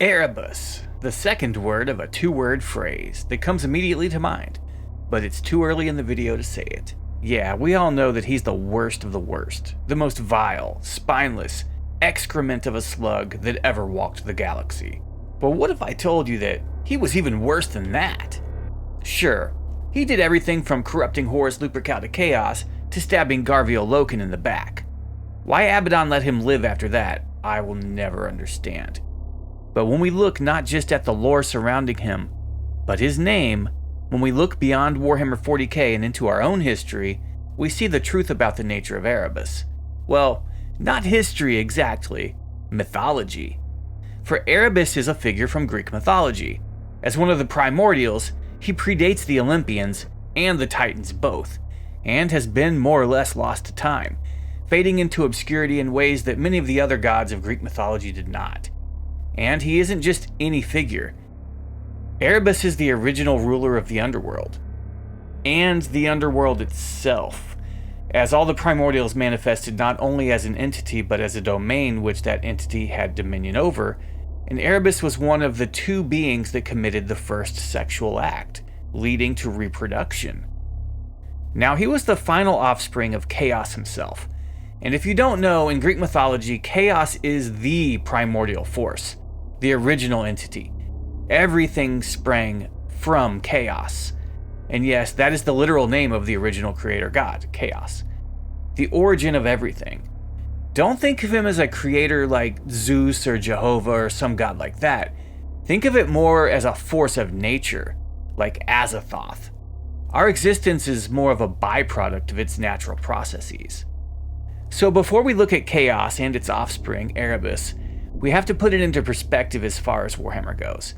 Erebus, the second word of a two-word phrase that comes immediately to mind, but it's too early in the video to say it. Yeah, we all know that he's the worst of the worst, the most vile, spineless excrement of a slug that ever walked the galaxy. But what if I told you that he was even worse than that? Sure, he did everything from corrupting Horus Lupercal to chaos to stabbing Garviel Loken in the back. Why Abaddon let him live after that, I will never understand. But when we look not just at the lore surrounding him, but his name, when we look beyond Warhammer 40K and into our own history, we see the truth about the nature of Erebus. Well, not history exactly, mythology. For Erebus is a figure from Greek mythology. As one of the Primordials, he predates the Olympians and the Titans both, and has been more or less lost to time, fading into obscurity in ways that many of the other gods of Greek mythology did not. And he isn't just any figure. Erebus is the original ruler of the Underworld, and the Underworld itself, as all the Primordials manifested not only as an entity but as a domain which that entity had dominion over, and Erebus was one of the two beings that committed the first sexual act, leading to reproduction. Now, he was the final offspring of Chaos himself, and if you don't know, in Greek mythology, Chaos is the primordial force, the original entity. Everything sprang from Chaos. And yes, that is the literal name of the original creator god, Chaos. The origin of everything. Don't think of him as a creator like Zeus or Jehovah or some god like that. Think of it more as a force of nature, like Azathoth. Our existence is more of a byproduct of its natural processes. So before we look at Chaos and its offspring, Erebus, we have to put it into perspective as far as Warhammer goes.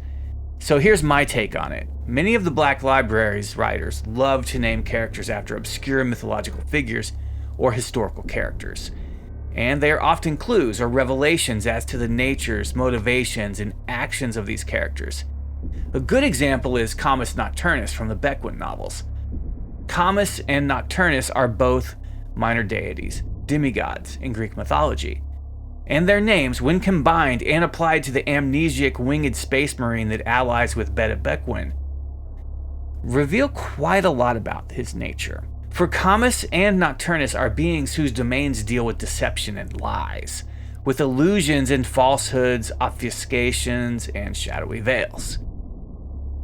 So here's my take on it. Many of the Black Library's writers love to name characters after obscure mythological figures or historical characters. And they are often clues or revelations as to the natures, motivations, and actions of these characters. A good example is Comus Nocturnus from the Beckwith novels. Comus and Nocturnus are both minor deities, demigods in Greek mythology. And their names, when combined and applied to the amnesiac winged space marine that allies with Beta Beckwith, reveal quite a lot about his nature. For Comus and Nocturnus are beings whose domains deal with deception and lies, with illusions and falsehoods, obfuscations, and shadowy veils.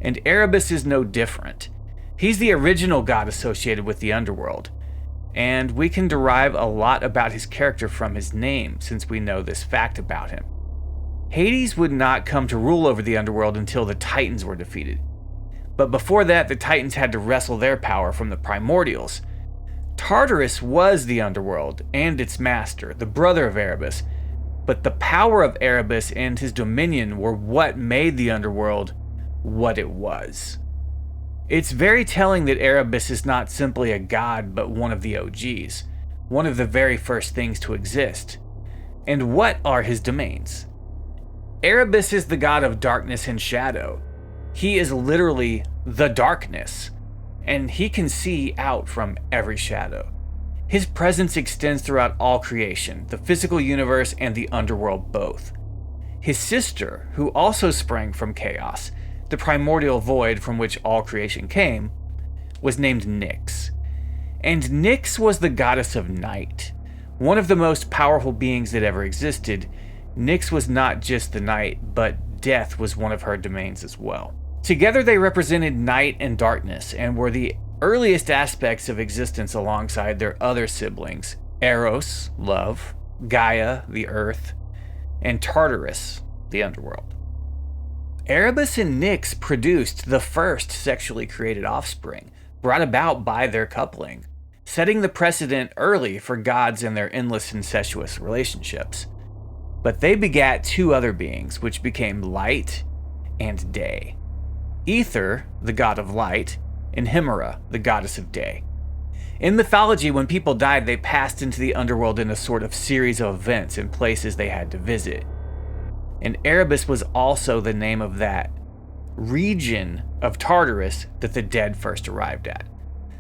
And Erebus is no different. He's the original god associated with the Underworld, and we can derive a lot about his character from his name, since we know this fact about him. Hades would not come to rule over the Underworld until the Titans were defeated. But before that, the Titans had to wrestle their power from the Primordials. Tartarus was the Underworld and its master, the brother of Erebus, but the power of Erebus and his dominion were what made the Underworld what it was. It's very telling that Erebus is not simply a god, but one of the OGs, one of the very first things to exist. And what are his domains? Erebus is the god of darkness and shadow. He is literally the darkness, and he can see out from every shadow. His presence extends throughout all creation, the physical universe and the Underworld both. His sister, who also sprang from Chaos, the primordial void from which all creation came, was named Nyx. And Nyx was the goddess of night. One of the most powerful beings that ever existed, Nyx was not just the night, but death was one of her domains as well. Together they represented night and darkness, and were the earliest aspects of existence alongside their other siblings, Eros, love, Gaia, the earth, and Tartarus, the underworld. Erebus and Nyx produced the first sexually created offspring, brought about by their coupling, setting the precedent early for gods and their endless incestuous relationships. But they begat two other beings, which became light and day. Ether, the god of light, and Hemera, the goddess of day. In mythology, when people died, they passed into the underworld in a sort of series of events and places they had to visit. And Erebus was also the name of that region of Tartarus that the dead first arrived at.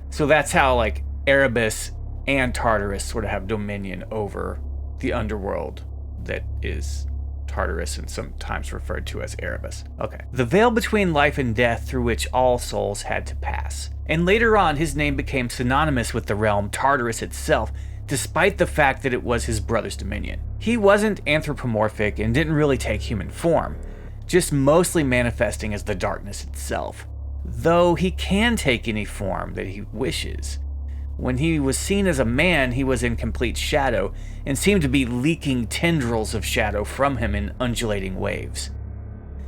So that's how Erebus and Tartarus sort of have dominion over the underworld that is Tartarus, and sometimes referred to as Erebus. Okay. The veil between life and death through which all souls had to pass. And later on, his name became synonymous with the realm Tartarus itself, despite the fact that it was his brother's dominion. He wasn't anthropomorphic and didn't really take human form, just mostly manifesting as the darkness itself, though he can take any form that he wishes. When he was seen as a man, he was in complete shadow and seemed to be leaking tendrils of shadow from him in undulating waves.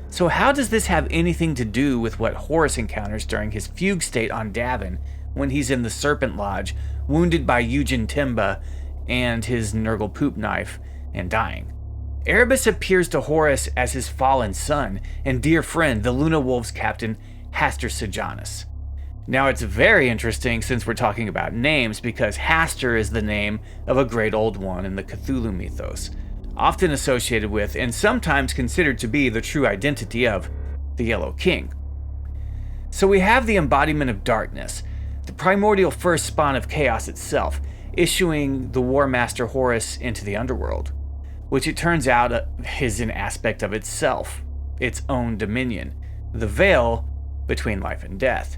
So how does this have anything to do with what Horus encounters during his fugue state on Davin when he's in the Serpent Lodge, wounded by Eugen Timba and his Nurgle poop knife, and dying? Erebus appears to Horus as his fallen son and dear friend, the Luna Wolves captain Hastur Sejanus. Now it's very interesting since we're talking about names, because Hastur is the name of a great old one in the Cthulhu mythos, often associated with and sometimes considered to be the true identity of the Yellow King. So we have the embodiment of darkness, the primordial first spawn of chaos itself, issuing the War Master Horus into the Underworld, which it turns out is an aspect of itself, its own dominion, the veil between life and death.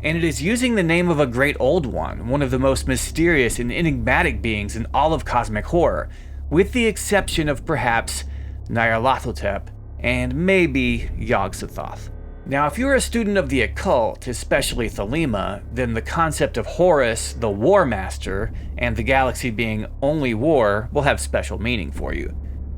And it is using the name of a great old one of the most mysterious and enigmatic beings in all of cosmic horror, with the exception of perhaps Nyarlathotep and maybe Yog-Sothoth. Now, if you're a student of the occult, especially Thelema, then the concept of Horus, the War Master, and the galaxy being only war will have special meaning for you.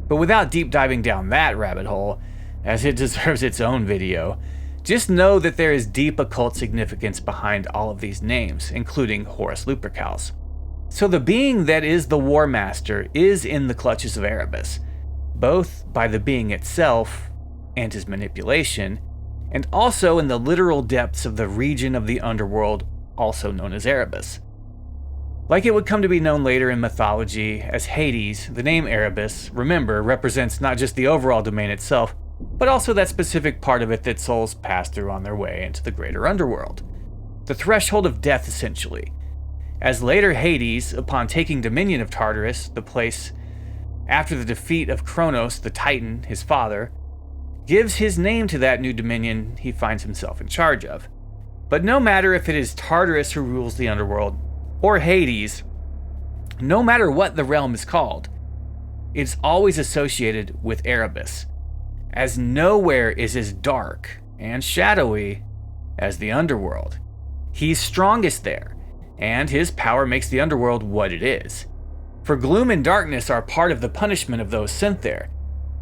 But without deep diving down that rabbit hole, as it deserves its own video, just know that there is deep occult significance behind all of these names, including Horus Lupercals. So the being that is the War Master is in the clutches of Erebus, both by the being itself and his manipulation, and also in the literal depths of the region of the Underworld, also known as Erebus. Like it would come to be known later in mythology as Hades, the name Erebus, remember, represents not just the overall domain itself, but also that specific part of it that souls pass through on their way into the greater underworld. The threshold of death, essentially. As later Hades, upon taking dominion of Tartarus, the place after the defeat of Kronos, the Titan, his father, gives his name to that new dominion he finds himself in charge of. But no matter if it is Tartarus who rules the underworld, or Hades, no matter what the realm is called, it's always associated with Erebus, as nowhere is as dark and shadowy as the underworld. He's strongest there, and his power makes the underworld what it is. For gloom and darkness are part of the punishment of those sent there,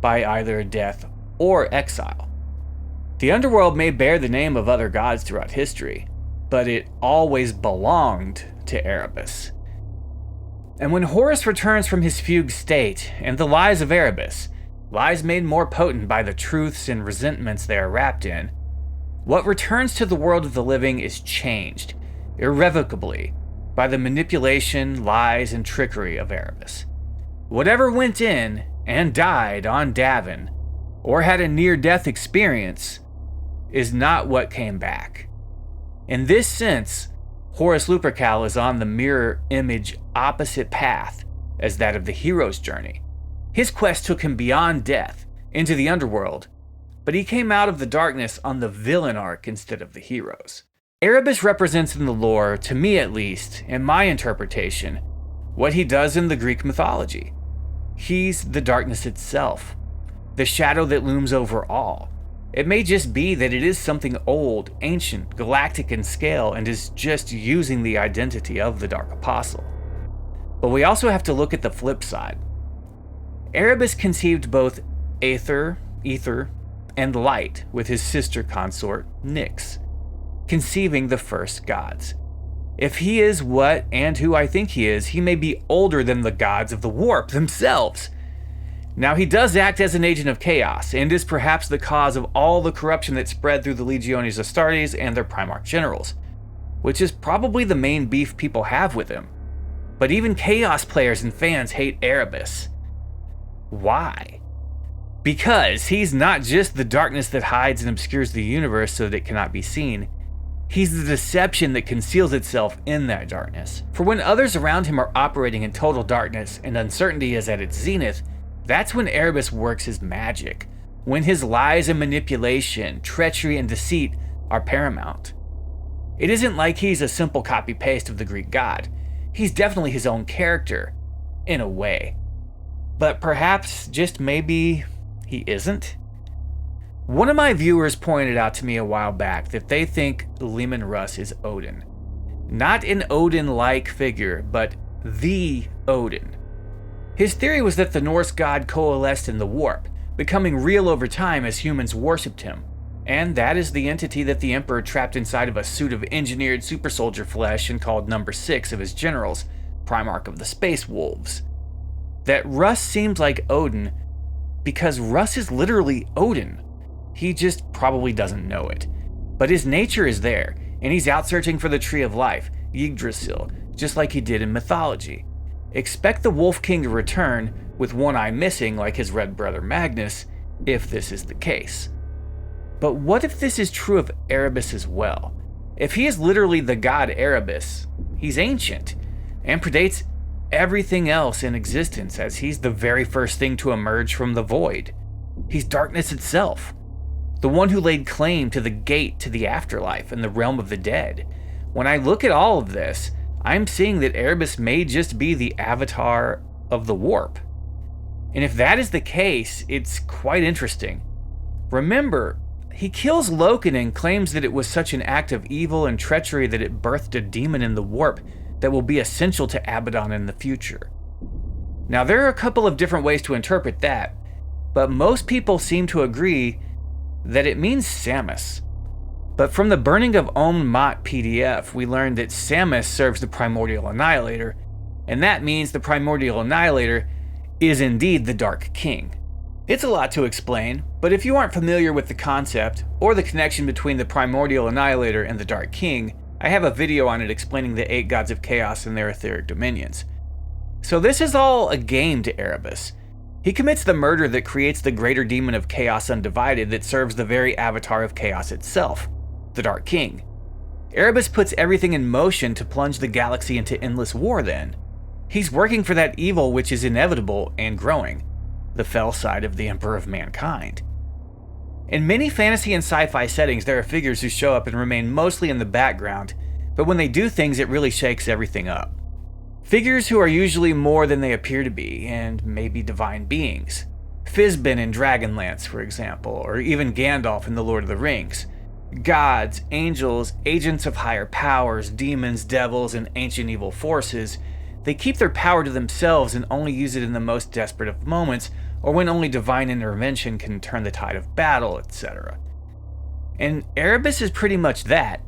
by either death or exile. The underworld may bear the name of other gods throughout history, but it always belonged to Erebus. And when Horus returns from his fugue state and the lies of Erebus, lies made more potent by the truths and resentments they are wrapped in, what returns to the world of the living is changed, irrevocably, by the manipulation, lies, and trickery of Erebus. Whatever went in and died on Davin, or had a near-death experience, is not what came back. In this sense, Horus Lupercal is on the mirror image opposite path as that of the hero's journey. His quest took him beyond death, into the underworld, but he came out of the darkness on the villain arc instead of the hero's. Erebus represents in the lore, to me at least, in my interpretation, what he does in the Greek mythology. He's the darkness itself, the shadow that looms over all. It may just be that it is something old, ancient, galactic in scale, and is just using the identity of the Dark Apostle. But we also have to look at the flip side. Erebus conceived both ether, and light with his sister consort, Nyx, conceiving the first gods. If he is what and who I think he is, he may be older than the gods of the warp themselves. Now, he does act as an agent of chaos, and is perhaps the cause of all the corruption that spread through the Legiones Astartes and their Primarch generals, which is probably the main beef people have with him. But even chaos players and fans hate Erebus. Why? Because he's not just the darkness that hides and obscures the universe so that it cannot be seen. He's the deception that conceals itself in that darkness. For when others around him are operating in total darkness and uncertainty is at its zenith, That's when Erebus works his magic, when his lies and manipulation, treachery and deceit are paramount. It isn't like he's a simple copy-paste of the Greek god. He's definitely his own character, in a way. But perhaps, just maybe, he isn't? One of my viewers pointed out to me a while back that they think Leman Russ is Odin. Not an Odin-like figure, but the Odin. His theory was that the Norse god coalesced in the warp, becoming real over time as humans worshipped him. And that is the entity that the Emperor trapped inside of a suit of engineered super soldier flesh and called number 6 of his generals, Primarch of the Space Wolves. That Russ seemed like Odin because Russ is literally Odin. He just probably doesn't know it. But his nature is there, and he's out searching for the Tree of Life, Yggdrasil, just like he did in mythology. Expect the Wolf King to return, with one eye missing like his red brother Magnus, if this is the case. But what if this is true of Erebus as well? If he is literally the god Erebus, he's ancient, and predates everything else in existence, as he's the very first thing to emerge from the void. He's darkness itself, the one who laid claim to the gate to the afterlife and the realm of the dead. When I look at all of this, I'm seeing that Erebus may just be the avatar of the warp. And if that is the case, it's quite interesting. Remember, he kills Loken and claims that it was such an act of evil and treachery that it birthed a demon in the warp that will be essential to Abaddon in the future. Now, there are a couple of different ways to interpret that, but most people seem to agree that it means Samus. But from the Burning of Om Mot PDF, we learned that Samus serves the Primordial Annihilator, and that means the Primordial Annihilator is indeed the Dark King. It's a lot to explain, but if you aren't familiar with the concept, or the connection between the Primordial Annihilator and the Dark King, I have a video on it explaining the 8 gods of chaos and their etheric dominions. So this is all a game to Erebus. He commits the murder that creates the greater demon of chaos undivided that serves the very avatar of chaos itself, the Dark King. Erebus puts everything in motion to plunge the galaxy into endless war then. He's working for that evil which is inevitable and growing, the fell side of the Emperor of Mankind. In many fantasy and sci-fi settings, there are figures who show up and remain mostly in the background, but when they do things, it really shakes everything up. Figures who are usually more than they appear to be, and maybe divine beings. Fizbin in Dragonlance, for example, or even Gandalf in The Lord of the Rings. Gods, angels, agents of higher powers, demons, devils, and ancient evil forces, they keep their power to themselves and only use it in the most desperate of moments, or when only divine intervention can turn the tide of battle, etc. And Erebus is pretty much that,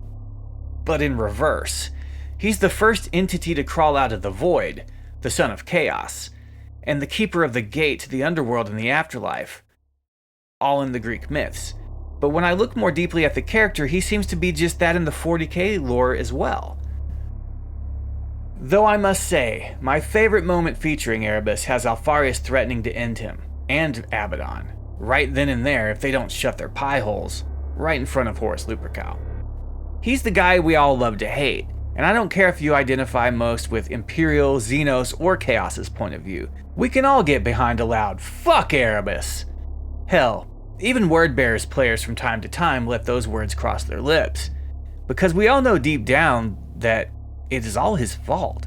but in reverse. He's the first entity to crawl out of the void, the son of chaos, and the keeper of the gate to the underworld and the afterlife, all in the Greek myths. But when I look more deeply at the character, he seems to be just that in the 40K lore as well. Though I must say, my favorite moment featuring Erebus has Alpharius threatening to end him, and Abaddon, right then and there if they don't shut their pie holes, right in front of Horus Lupercal. He's the guy we all love to hate, and I don't care if you identify most with Imperial, Xenos, or Chaos's point of view. We can all get behind a loud, "Fuck Erebus!" Hell, even Wordbearers players from time to time let those words cross their lips, because we all know deep down that it is all his fault.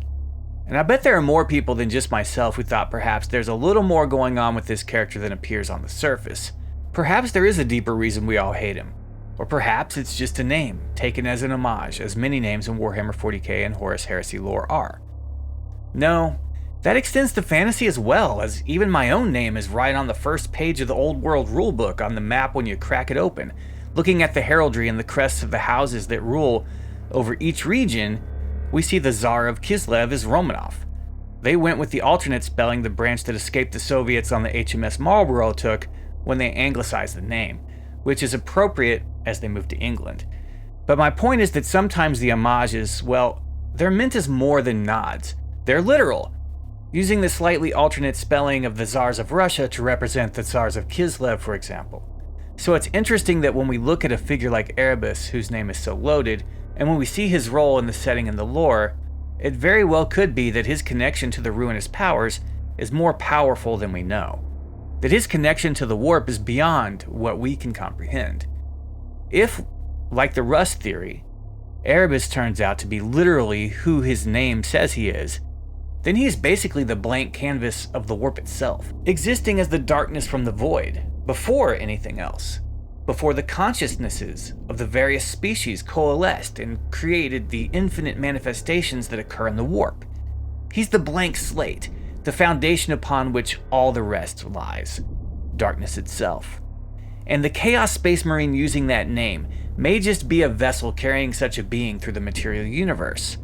And I bet there are more people than just myself who thought perhaps there's a little more going on with this character than appears on the surface. Perhaps there is a deeper reason we all hate him. Or perhaps it's just a name, taken as an homage, as many names in Warhammer 40K and Horus Heresy lore are. No, that extends to fantasy as well, as even my own name is right on the first page of the Old World rulebook on the map when you crack it open. Looking at the heraldry and the crests of the houses that rule over each region, we see the Tsar of Kislev is Romanov. They went with the alternate spelling the branch that escaped the Soviets on the HMS Marlborough took when they anglicized the name, which is appropriate as they moved to England. But my point is that sometimes the homages, well, they're meant as more than nods. They're literal, using the slightly alternate spelling of the Tsars of Russia to represent the Tsars of Kislev, for example. So it's interesting that when we look at a figure like Erebus, whose name is so loaded, and when we see his role in the setting and the lore, it very well could be that his connection to the ruinous powers is more powerful than we know. that his connection to the warp is beyond what we can comprehend. If, like the Rust theory, Erebus turns out to be literally who his name says he is, then he is basically the blank canvas of the warp itself, existing as the darkness from the void, before anything else, before the consciousnesses of the various species coalesced and created the infinite manifestations that occur in the warp. He's the blank slate, the foundation upon which all the rest lies, darkness itself. And the Chaos Space Marine using that name may just be a vessel carrying such a being through the material universe.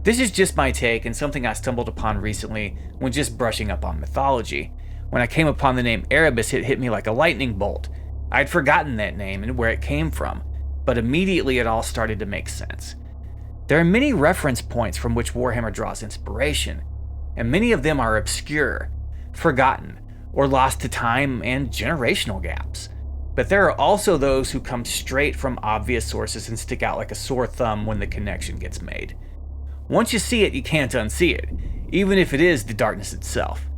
This is just my take and something I stumbled upon recently when just brushing up on mythology. When I came upon the name Erebus, it hit me like a lightning bolt. I'd forgotten that name and where it came from, but immediately it all started to make sense. There are many reference points from which Warhammer draws inspiration, and many of them are obscure, forgotten, or lost to time and generational gaps. But there are also those who come straight from obvious sources and stick out like a sore thumb when the connection gets made. Once you see it, you can't unsee it, even if it is the darkness itself.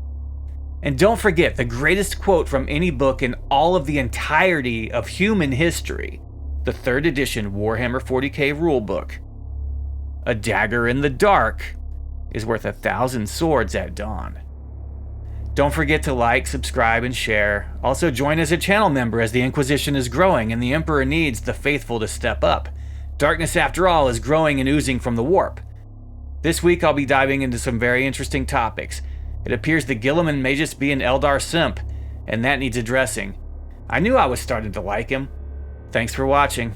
And don't forget the greatest quote from any book in all of the entirety of human history, the 3rd edition Warhammer 40K rulebook. A dagger in the dark is worth 1,000 swords at dawn. Don't forget to like, subscribe, and share. Also join as a channel member as the Inquisition is growing and the Emperor needs the faithful to step up. Darkness, after all, is growing and oozing from the warp. This week I'll be diving into some very interesting topics. It appears that Guilliman may just be an Eldar simp, and that needs addressing. I knew I was starting to like him. Thanks for watching.